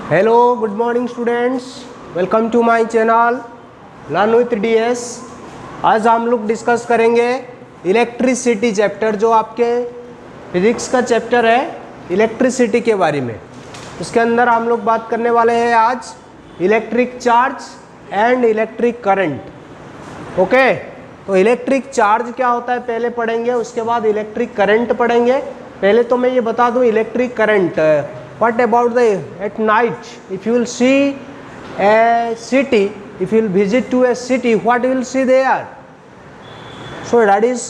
Hello good morning students, welcome to my channel learn with DS. आज हम लोग discuss करेंगे इलेक्ट्रिसिटी चैप्टर, जो आपके फिजिक्स का चैप्टर है इलेक्ट्रिसिटी के बारे में। उसके अंदर हम लोग बात करने वाले हैं आज electric charge and electric current. Okay, तो इलेक्ट्रिक चार्ज क्या होता है पहले पढ़ेंगे, उसके बाद इलेक्ट्रिक करंट पढ़ेंगे। पहले तो मैं ये बता दूं electric current, what about the at night if you will see a city, if you will visit to a city, what you will see there? So that is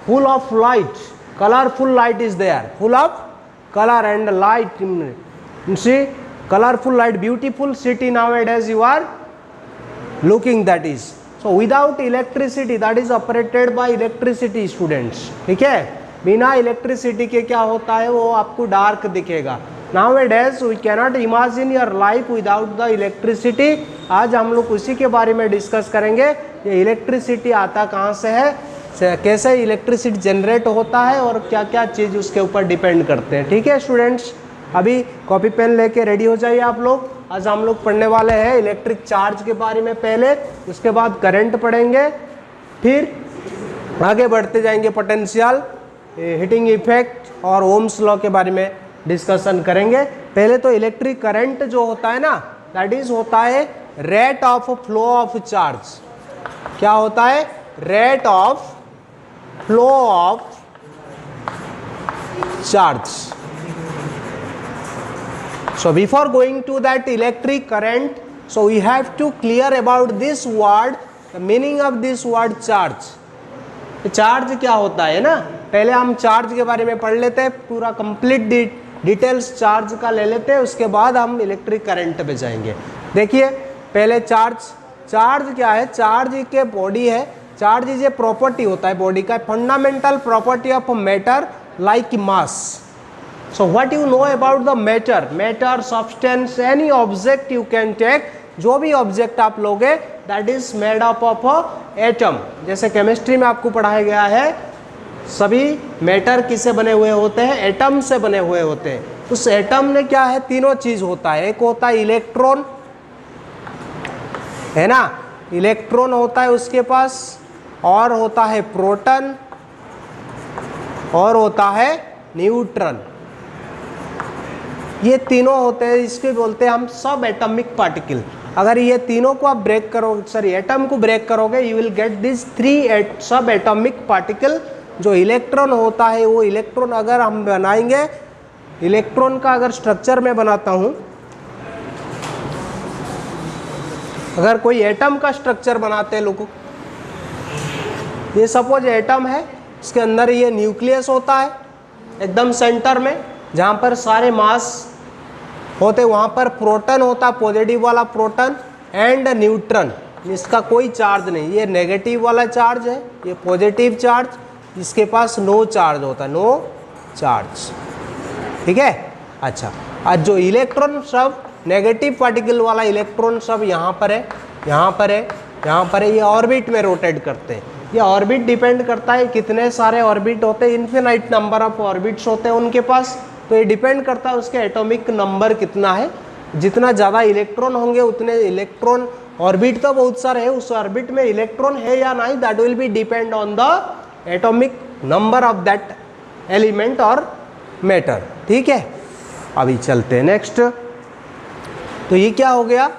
full of light, colorful light is there, full of color and light. You see colorful light, beautiful city nowadays you are looking, that is. So without electricity, that is operated by electricity students, ठीक है। बिना electricity के क्या होता है वो आपको dark दिखेगा। Nowadays we cannot imagine your life without the electricity। आज हम लोग उसी के बारे में डिस्कस करेंगे, ये इलेक्ट्रिसिटी आता कहाँ से है, कैसे इलेक्ट्रिसिटी जनरेट होता है और क्या क्या चीज़ उसके ऊपर डिपेंड करते हैं। ठीक है स्टूडेंट्स, अभी कॉपी पेन लेके रेडी हो जाइए आप लोग। आज हम लोग पढ़ने वाले हैं इलेक्ट्रिक चार्ज के बारे में पहले, उसके बाद करंट पढ़ेंगे, फिर आगे बढ़ते जाएंगे पोटेंशियल, हीटिंग इफेक्ट और ओम्स लॉ के बारे में डिस्कशन करेंगे। पहले तो इलेक्ट्रिक करंट जो होता है ना, दैट इज होता है rate of flow of charge. क्या होता है? Rate of flow of charge. So before going to that electric current, so we have to clear about this word, the meaning of this word charge। Charge क्या होता है ना, पहले हम charge के बारे में पढ़ लेते हैं, पूरा कंप्लीट डिटेल्स चार्ज का ले लेते हैं, उसके बाद हम इलेक्ट्रिक करंट पे जाएंगे। देखिए पहले चार्ज क्या है, चार्ज के बॉडी है, चार्ज इज ए प्रॉपर्टी होता है बॉडी का, fundamental property of matter like mass. So what you know about the matter, substance, any object you can take, जो भी ऑब्जेक्ट आप लोगे that is made up of atom। जैसे chemistry में आपको पढ़ाया गया है, सभी मैटर किससे बने हुए होते हैं? एटम से बने हुए होते हैं। उस एटम में क्या है, तीनों चीज होता है। एक होता है इलेक्ट्रॉन, है ना, इलेक्ट्रॉन होता है उसके पास, और होता है प्रोटॉन, और होता है न्यूट्रॉन। ये तीनों होते हैं, इसके बोलते हैं हम सब एटॉमिक पार्टिकल। अगर ये तीनों को आप ब्रेक करोगे, सॉरी एटम को ब्रेक करोगे, you will get this three सब एटॉमिक पार्टिकल। जो इलेक्ट्रॉन होता है वो इलेक्ट्रॉन अगर हम बनाएंगे, इलेक्ट्रॉन का अगर स्ट्रक्चर में बनाता हूँ, अगर कोई एटम का स्ट्रक्चर बनाते हैं लोग, ये सपोज एटम है, इसके अंदर ये न्यूक्लियस होता है एकदम सेंटर में, जहाँ पर सारे मास होते, वहाँ पर प्रोटॉन होता, पॉजिटिव वाला प्रोटॉन, एंड न्यूट्रॉन। इसका कोई चार्ज नहीं, ये नेगेटिव वाला चार्ज है, ये पॉजिटिव चार्ज, इसके पास नो चार्ज होता है, नो चार्ज। ठीक है, अच्छा। आज जो इलेक्ट्रॉन सब नेगेटिव पार्टिकल वाला इलेक्ट्रॉन सब यहाँ पर है, यहाँ पर है, यहाँ पर है, ये ऑर्बिट में रोटेट करते हैं। ये ऑर्बिट डिपेंड करता है कितने सारे ऑर्बिट होते हैं, इन्फिनाइट नंबर ऑफ ऑर्बिट्स होते हैं उनके पास, तो ये डिपेंड करता है उसके एटॉमिक नंबर कितना है। जितना ज़्यादा इलेक्ट्रॉन होंगे उतने इलेक्ट्रॉन, ऑर्बिट तो बहुत सारे है, उस ऑर्बिट में इलेक्ट्रॉन है या नहीं, that will B depend on the atomic number of that element और मैटर। ठीक है, अभी चलते हैं नेक्स्ट। तो ये क्या हो गया,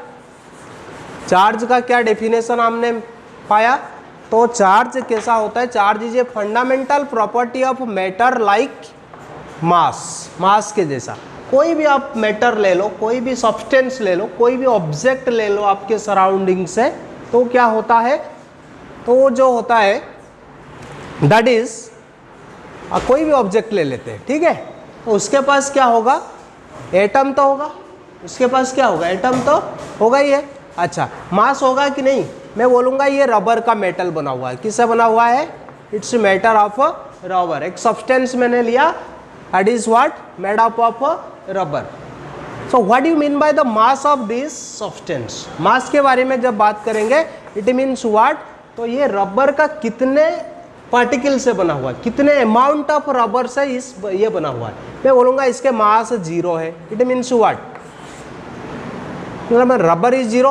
चार्ज का क्या डेफिनेशन हमने पाया। तो चार्ज कैसा होता है, charge is a fundamental property of matter like mass के जैसा। कोई भी आप मैटर ले लो, कोई भी सब्सटेंस ले लो, कोई भी ऑब्जेक्ट ले लो आपके सराउंडिंग से, तो क्या होता है, तो वो जो होता है दैट इज, कोई भी ऑब्जेक्ट ले लेते हैं, ठीक है, तो उसके पास क्या होगा, एटम तो होगा, उसके पास क्या होगा, एटम तो होगा ही है। अच्छा, मास होगा कि नहीं, मैं बोलूँगा ये रबर का मेटल बना हुआ है। किससे बना हुआ है? It's matter of rubber. एक सब्सटेंस मैंने लिया, that is what, made up of rubber. So what you mean by the mass of this substance. Mass के बारे में जब बात करेंगे, इट मीन्स व्हाट, तो ये रबर का कितने पार्टिकल से बना हुआ है, कितने अमाउंट ऑफ रबर से ये बना हुआ है। मैं बोलूँगा इसके मास 0 है, इट मीन्स व्हाट, मतलब rubber is zero,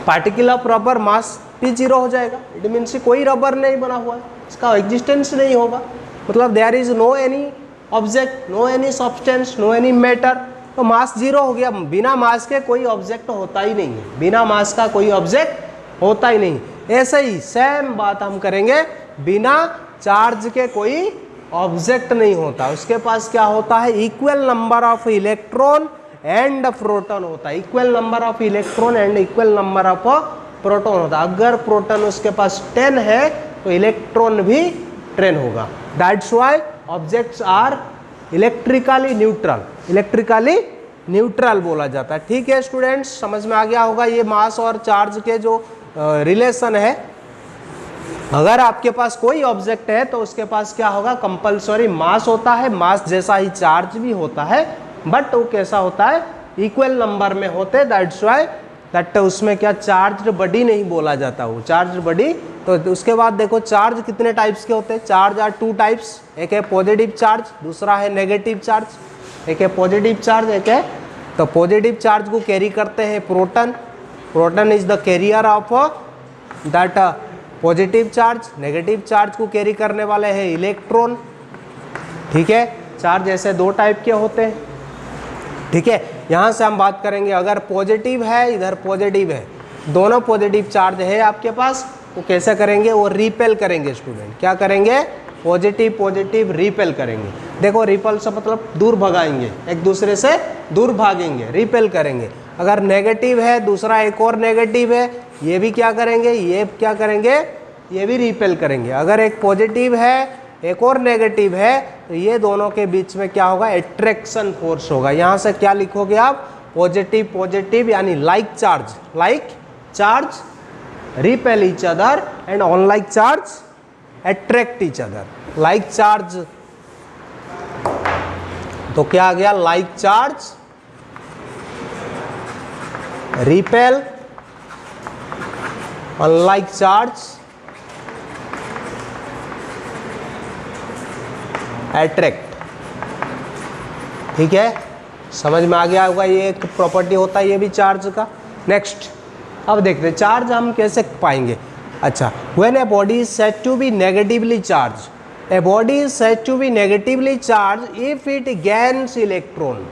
particle of rubber mass भी जीरो हो जाएगा। इट मीन्स कोई रबर नहीं बना हुआ है, इसका एग्जिस्टेंस नहीं होगा, मतलब there is no any object, no any substance, no any matter, तो मास जीरो हो गया। बिना मास के कोई ऑब्जेक्ट होता ही नहीं है, बिना मास का कोई ऑब्जेक्ट होता ही नहीं। ऐसे ही सेम बात हम करेंगे, बिना चार्ज के कोई ऑब्जेक्ट नहीं होता, उसके पास क्या होता है, equal number of electron and proton होता है, equal number of electron and equal number of proton होता है। अगर प्रोटॉन उसके पास 10 है तो इलेक्ट्रॉन भी 10 होगा। That's why objects are electrically neutral, electrically neutral बोला जाता है। ठीक है स्टूडेंट्स, समझ में आ गया होगा ये मास और चार्ज के जो रिलेशन है। अगर आपके पास कोई ऑब्जेक्ट है तो उसके पास क्या होगा, कंपल्सरी मास होता है, मास जैसा ही चार्ज भी होता है, बट वो कैसा होता है, इक्वल नंबर में होते। दैट्स व्हाई दैट उसमें क्या चार्ज बॉडी नहीं बोला जाता, वो चार्ज बॉडी। तो उसके बाद देखो चार्ज कितने टाइप्स के होते हैं, चार्ज आर 2 टाइप्स, एक है पॉजिटिव चार्ज, दूसरा है नेगेटिव चार्ज। एक है पॉजिटिव चार्ज, एक है, तो पॉजिटिव चार्ज को कैरी करते हैं proton, proton is the carrier of that positive charge. Negative charge को कैरी करने वाले हैं इलेक्ट्रॉन। ठीक है, चार्ज ऐसे 2 टाइप के होते हैं। ठीक है, यहाँ से हम बात करेंगे, अगर पॉजिटिव है, इधर पॉजिटिव है, दोनों पॉजिटिव चार्ज है आपके पास, वो कैसे करेंगे, वो रिपेल करेंगे स्टूडेंट। क्या करेंगे, पॉजिटिव पॉजिटिव रिपेल करेंगे। देखो रिपेल से मतलब दूर भगाएंगे, एक दूसरे से दूर भागेंगे, रिपेल करेंगे। अगर नेगेटिव है, दूसरा एक और नेगेटिव है, ये भी क्या करेंगे, ये क्या करेंगे, ये भी रिपेल करेंगे। अगर एक पॉजिटिव है, एक और नेगेटिव है, तो ये दोनों के बीच में क्या होगा, अट्रैक्शन फोर्स होगा। यहाँ से क्या लिखोगे आप, पॉजिटिव पॉजिटिव यानी like charge repel each other and unlike charge attract each other. Like charge तो क्या आ गया, like charge repel, unlike charge attract. ठीक है, समझ में आ गया होगा, ये एक प्रॉपर्टी होता है ये भी चार्ज का। नेक्स्ट अब देखते हैं चार्ज हम कैसे पाएंगे। अच्छा, when a body is said to be negatively charge, a body is said to be negatively charge if it gains electron.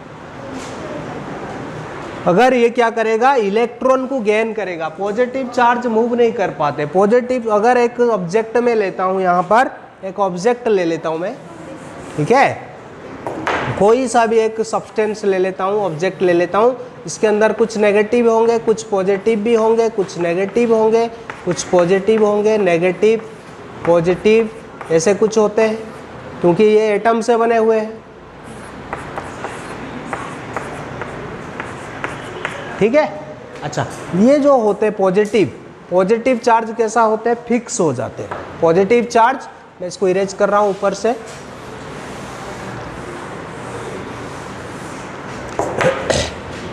अगर ये क्या करेगा, इलेक्ट्रॉन को गेन करेगा। पॉजिटिव चार्ज मूव नहीं कर पाते। पॉजिटिव, अगर एक ऑब्जेक्ट में लेता हूँ, यहाँ पर एक ऑब्जेक्ट ले लेता हूँ मैं, ठीक है, कोई सा भी एक सब्सटेंस ले लेता हूँ, ऑब्जेक्ट ले लेता हूँ, इसके अंदर कुछ नेगेटिव होंगे, कुछ पॉजिटिव भी होंगे, कुछ नेगेटिव होंगे, कुछ पॉजिटिव होंगे, नेगेटिव पॉजिटिव ऐसे कुछ होते हैं, क्योंकि ये एटम से बने हुए हैं। ठीक है, अच्छा, ये जो होते हैं पॉजिटिव चार्ज कैसा होते हैं, फिक्स हो जाते हैं। पॉजिटिव चार्ज, मैं इसको इरेज कर रहा हूँ ऊपर से,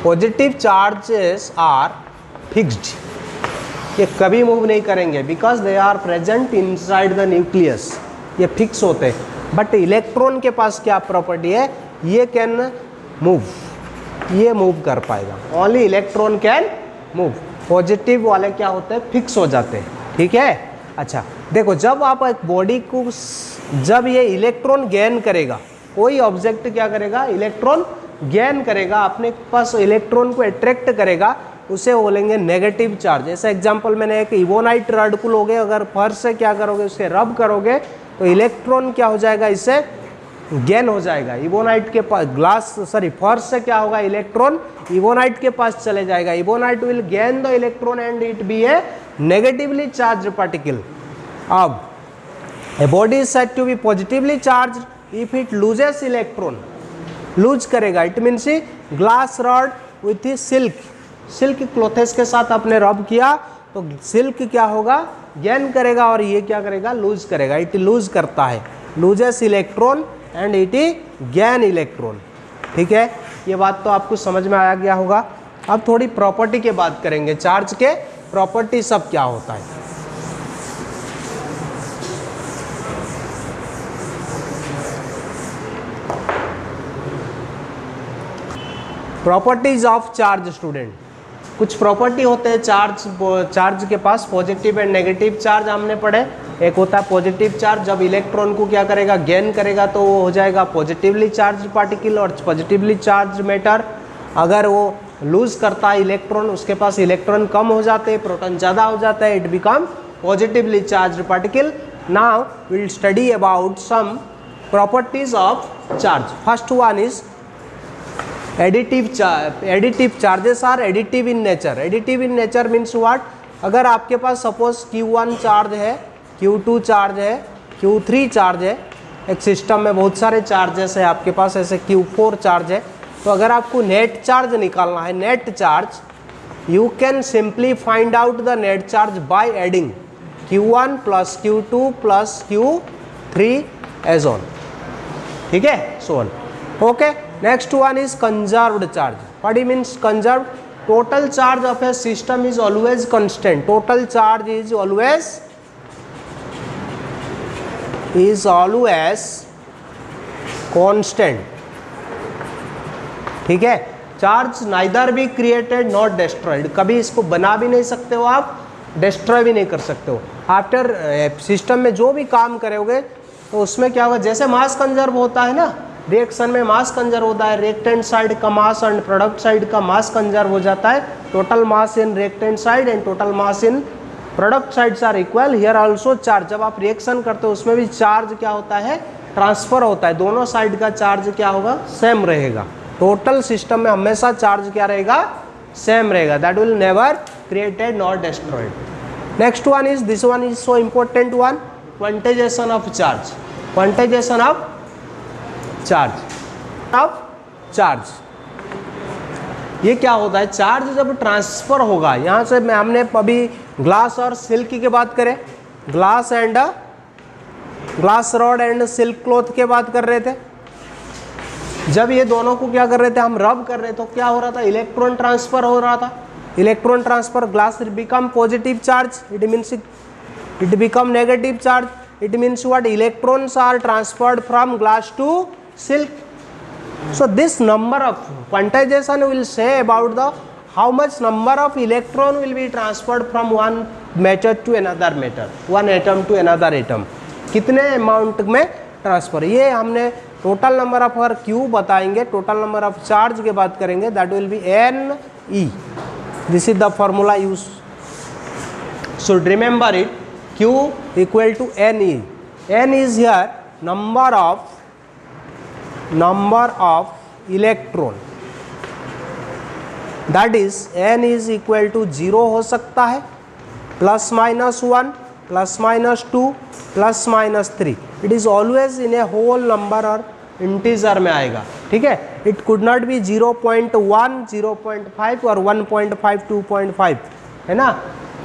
पॉजिटिव चार्जेस आर फिक्स्ड, ये कभी मूव नहीं करेंगे, because they are present inside the nucleus, ये फिक्स होते हैं। बट इलेक्ट्रॉन के पास क्या प्रॉपर्टी है, ये कैन मूव, ये मूव कर पाएगा, only electron can move. Positive वाले क्या होते हैं, फिक्स हो जाते हैं। ठीक है, अच्छा देखो, जब आप एक बॉडी को, जब ये इलेक्ट्रॉन गेन करेगा, कोई ऑब्जेक्ट क्या करेगा, इलेक्ट्रॉन गेन करेगा, अपने पास इलेक्ट्रॉन को अट्रैक्ट करेगा, उसे बोलेंगे नेगेटिव चार्ज। ऐसा एग्जांपल मैंने एक इवोनाइट रड को लोगे, अगर फर्श से क्या करोगे, उससे रब करोगे तो इलेक्ट्रॉन क्या हो जाएगा, इससे गेन हो जाएगा। इवोनाइट के पास फर्श से क्या होगा, इलेक्ट्रॉन इवोनाइट के पास चले जाएगा। Ebonite will gain the electron and it be a negatively charge particle. अब a body is said to be positively charge if it loses electron, lose करेगा, it means glass rod with silk clothes के साथ आपने रब किया तो silk क्या होगा, गेन करेगा, और ये क्या करेगा, लूज करेगा। इट लूज करता है, loses electron and it gain electron. ठीक है, ये बात तो आपको समझ में आया गया होगा। अब थोड़ी प्रॉपर्टी की बात करेंगे, चार्ज के प्रॉपर्टी सब क्या होता है। प्रॉपर्टीज ऑफ चार्ज स्टूडेंट, कुछ प्रॉपर्टी होते हैं चार्ज के पास, पॉजिटिव एंड नेगेटिव चार्ज हमने पढ़े। एक होता है पॉजिटिव चार्ज, जब इलेक्ट्रॉन को क्या करेगा, गेन करेगा तो वो हो जाएगा पॉजिटिवली चार्ज पार्टिकल, और पॉजिटिवली चार्ज मैटर। अगर वो लूज करता है इलेक्ट्रॉन, उसके पास इलेक्ट्रॉन कम हो जाते हैं, प्रोटॉन ज़्यादा हो जाता है, it become positively charge particle. Now will study about some properties of charge. First one is additive charges are additive in nature. Additive in nature means what, अगर आपके पास सपोज Q1 चार्ज है, Q2 charge है, Q3 charge है, एक system में बहुत सारे charges है आपके पास, ऐसे Q4 चार्ज है, तो अगर आपको नेट चार्ज निकालना है, net charge, you can simply find out the net charge by adding Q1 plus Q2 plus Q3 as on, ठीक है, so on, okay. Next one is conserved charge. What do you means conserved? Total charge of a system is always constant. Total charge is always constant. ठीक है, charge neither be created not destroyed, कभी इसको बना भी नहीं सकते हो आप, डिस्ट्रॉय भी नहीं कर सकते हो। आफ्टर सिस्टम में जो भी काम करोगे तो उसमें क्या होगा, जैसे मास कंजर्व होता है ना, रिएक्शन में मास कंजर्व होता है, रिएक्टेंट साइड का मास एंड प्रोडक्ट साइड का मास कंजर्व हो जाता है, total mass in reactant side and total mass in product sides are equal. Here also charge, जब आप रिएक्शन करते हो उसमें भी चार्ज क्या होता है, ट्रांसफर होता है, दोनों साइड का चार्ज क्या होगा, सेम रहेगा। टोटल सिस्टम में हमेशा चार्ज क्या रहेगा, सेम रहेगा, that will never created not destroyed. Next one is, this one is so important one, quantization of charge. Quantization of charge, ये क्या होता है, चार्ज जब ट्रांसफर होगा, यहाँ से मैं हमने अभी ग्लास और सिल्क की बात करें, glass rod and silk cloth की बात कर रहे थे, जब ये दोनों को क्या कर रहे थे, हम रब कर रहे थे, तो क्या हो रहा था, इलेक्ट्रॉन ट्रांसफर हो रहा था। Electron transfer, glass become positive charge, it means it become negative charge, it means what, electrons are transferred from glass to silk. So this number of quantization will say about the how much number of electron will be transferred from one matter to another matter, one atom to another atom, कितने amount में transfer. ये हमने total number of, अगर Q बताएंगे, total number of charge की बात करेंगे, that will B NE, this is the formula use, should remember it, Q equal to NE. N is here number of electron, that is N is equal to 0 हो सकता है, plus minus 1, plus minus 2, plus minus 3. It is always in a whole number और integer में आएगा, ठीक है। It could not be 0.1, 0.5 और 1.5, 2.5, है ना,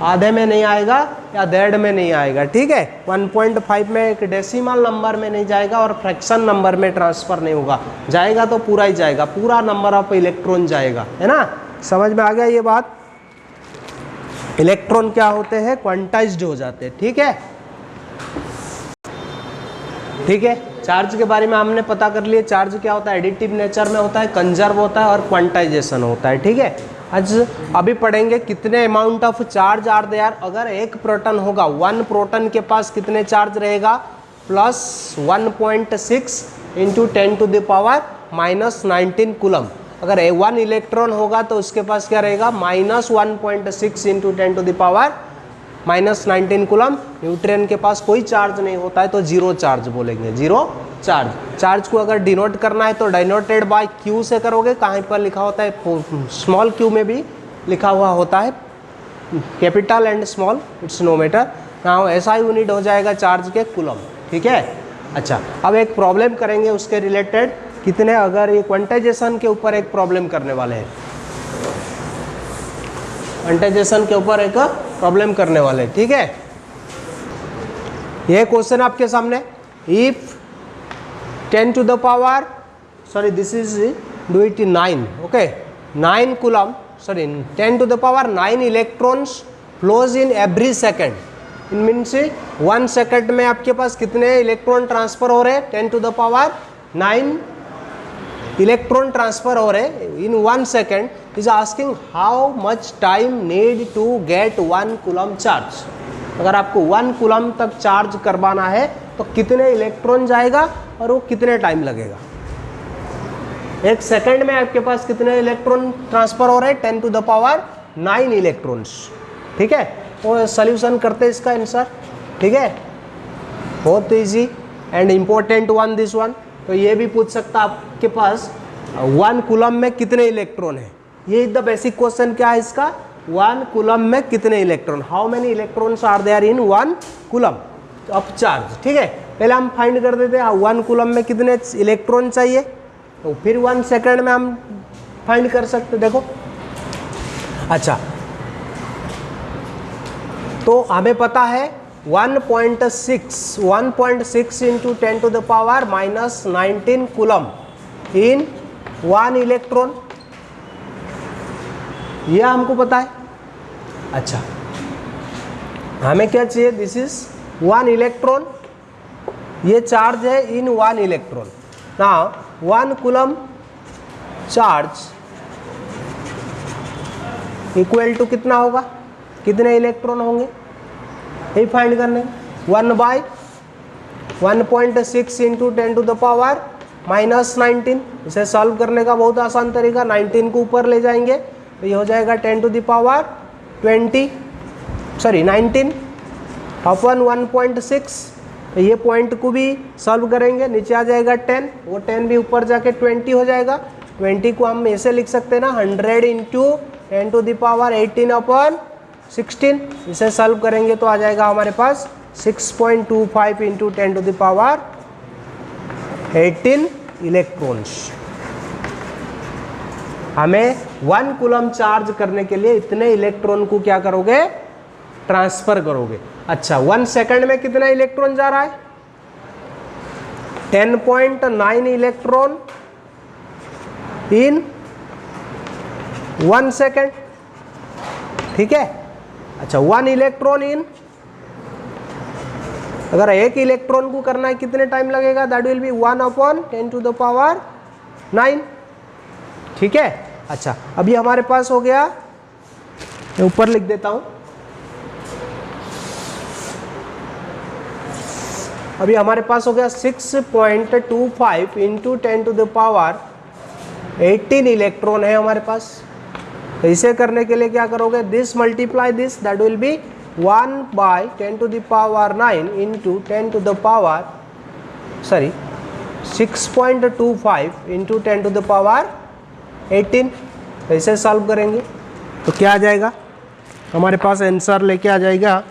आधे में नहीं आएगा या डेढ़ में नहीं आएगा, ठीक है। 1.5 में एक डेसिमल नंबर में नहीं जाएगा और फ्रैक्शन नंबर में ट्रांसफर नहीं होगा, जाएगा तो पूरा ही जाएगा, पूरा नंबर ऑफ इलेक्ट्रॉन जाएगा, है ना, समझ में आ गया ये बात। इलेक्ट्रॉन क्या होते हैं, क्वांटाइज्ड हो जाते हैं, ठीक है, ठीक है। चार्ज के बारे में हमने पता कर लिए, चार्ज क्या होता है, एडिटिव नेचर में होता है, कंजर्व होता है और क्वांटाइजेशन होता है, ठीक है। आज अभी पढ़ेंगे कितने amount of charge are there. अगर एक प्रोटॉन होगा, वन प्रोटॉन के पास कितने चार्ज रहेगा, प्लस 1.6 इंटू 10⁻⁻19 कूलम। अगर वन इलेक्ट्रॉन होगा तो उसके पास क्या रहेगा, -1.6 इंटू 10⁻⁻19 कूलम। न्यूट्रॉन के पास कोई चार्ज नहीं होता है तो जीरो चार्ज बोलेंगे, जीरो चार्ज। चार्ज को अगर डिनोट करना है तो डिनोटेड बाय Q से करोगे, कहाँ पर लिखा होता है, स्मॉल q में भी लिखा हुआ होता है, capital and small, it's no matter. Now ऐसा यूनिट हो जाएगा चार्ज के कूलम, ठीक है। अच्छा, अब एक प्रॉब्लम करेंगे उसके रिलेटेड, कितने, अगर ये क्वांटाइजेशन के ऊपर एक प्रॉब्लम करने वाले हैं, क्वांटाइजेशन के ऊपर एक प्रॉब्लम करने वाले हैं, ठीक है। ये क्वेश्चन आपके सामने, if 10 to the power, sorry this is do it in 9, okay, 9 coulomb, sorry 10 to the power 9 electrons flows in every second. In means 1 second में आपके पास कितने इलेक्ट्रॉन ट्रांसफर हो रहे हैं, 10 to the power 9 electron transfer हो रहे in 1 second, is asking how much time need to get 1 coulomb charge. अगर आपको 1 कूलम तक चार्ज करवाना है तो कितने इलेक्ट्रॉन जाएगा और वो कितने टाइम लगेगा। 1 सेकेंड में आपके पास कितने इलेक्ट्रॉन ट्रांसफर हो रहे हैं, 10 टू द पावर 9 इलेक्ट्रॉन्स। ठीक है, तो सोल्यूशन करते हैं इसका आंसर। ठीक है, बहुत easy and important one this one. तो ये भी पूछ सकता आपके पास 1 कूलम में कितने इलेक्ट्रॉन है। ये द बेसिक क्वेश्चन क्या है इसका, 1 कूलम में कितने electron, how many electrons are there in 1 coulomb of charge. ठीक है, पहले हम फाइंड कर देते हैं 1 कूलम में कितने इलेक्ट्रॉन चाहिए, तो फिर 1 सेकेंड में हम फाइंड कर सकते। देखो अच्छा, तो हमें पता है 1.6 into 10 to the power -19 coulomb in 1 electron, यह हमको पता है। अच्छा, हमें क्या चाहिए, दिस इज 1 इलेक्ट्रॉन, ये चार्ज है in 1 electron. Now 1 coulomb charge equal to कितना होगा, कितने इलेक्ट्रॉन होंगे, यही फाइंड करने। 1/1.6 इंटू 10 टू द पावर -19, इसे सॉल्व करने का बहुत आसान तरीका, 19 को ऊपर ले जाएंगे तो ये हो जाएगा 10 टू द पावर 19 अपन 1.6, तो ये पॉइंट को भी सॉल्व करेंगे, नीचे आ जाएगा 10, वो 10 भी ऊपर जाके 20 हो जाएगा। 20 को हम ऐसे लिख सकते हैं ना, 100 इंटू 10 टू द पावर 18/16, इसे सॉल्व करेंगे तो आ जाएगा हमारे पास 6.25 into 10 to the power 18 electrons. हमें 1 कूलम चार्ज करने के लिए इतने इलेक्ट्रॉन को क्या करोगे, ट्रांसफर करोगे। अच्छा, 1 सेकंड में कितना इलेक्ट्रॉन जा रहा है, 10.9 इलेक्ट्रॉन इन 1 सेकंड। ठीक है, अच्छा 1 इलेक्ट्रॉन इन, अगर 1 इलेक्ट्रॉन को करना है कितने टाइम लगेगा, that will be 1/10 to the power 9। ठीक है, अच्छा अभी हमारे पास हो गया, मैं ऊपर लिख देता हूं, अभी हमारे पास हो गया 6.25 into 10 to the power 18 electron है हमारे पास। तो इसे करने के लिए क्या करोगे, this multiply this, that will be 1/10 to the power 9 into 10 to the power 6.25 into 10 to the power 18। तो इसे सॉल्व करेंगे तो क्या आ जाएगा, हमारे पास आंसर लेके आ जाएगा,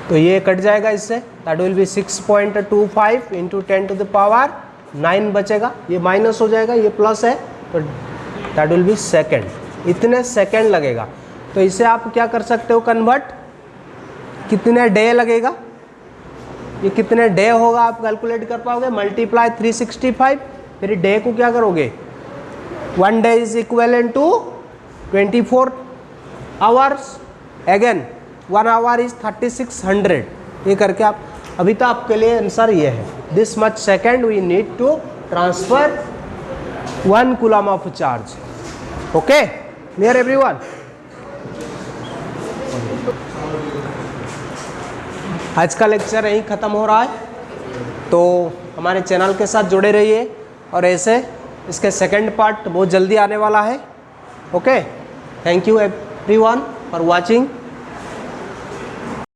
तो ये कट जाएगा इससे, that will be 6.25 into 10 to the power 9 बचेगा, ये माइनस हो जाएगा, ये प्लस है, तो दैट विल बी सेकेंड, इतने सेकेंड लगेगा। तो इसे आप क्या कर सकते हो, कन्वर्ट, कितने डे लगेगा, ये कितने डे होगा आप कैलकुलेट कर पाओगे, मल्टीप्लाई 365, फिर डे को क्या करोगे, 1 day is equal to 24 hours, again 1 hour is 3600, ये करके आप, अभी तो आपके लिए आंसर ये है, this much second we need to transfer 1 coulomb of charge. Okay, clear everyone. आज का लेक्चर यहीं ख़त्म हो रहा है, तो हमारे चैनल के साथ जुड़े रहिए, और ऐसे इसके सेकंड पार्ट बहुत जल्दी आने वाला है। Okay, thank you everyone for watching.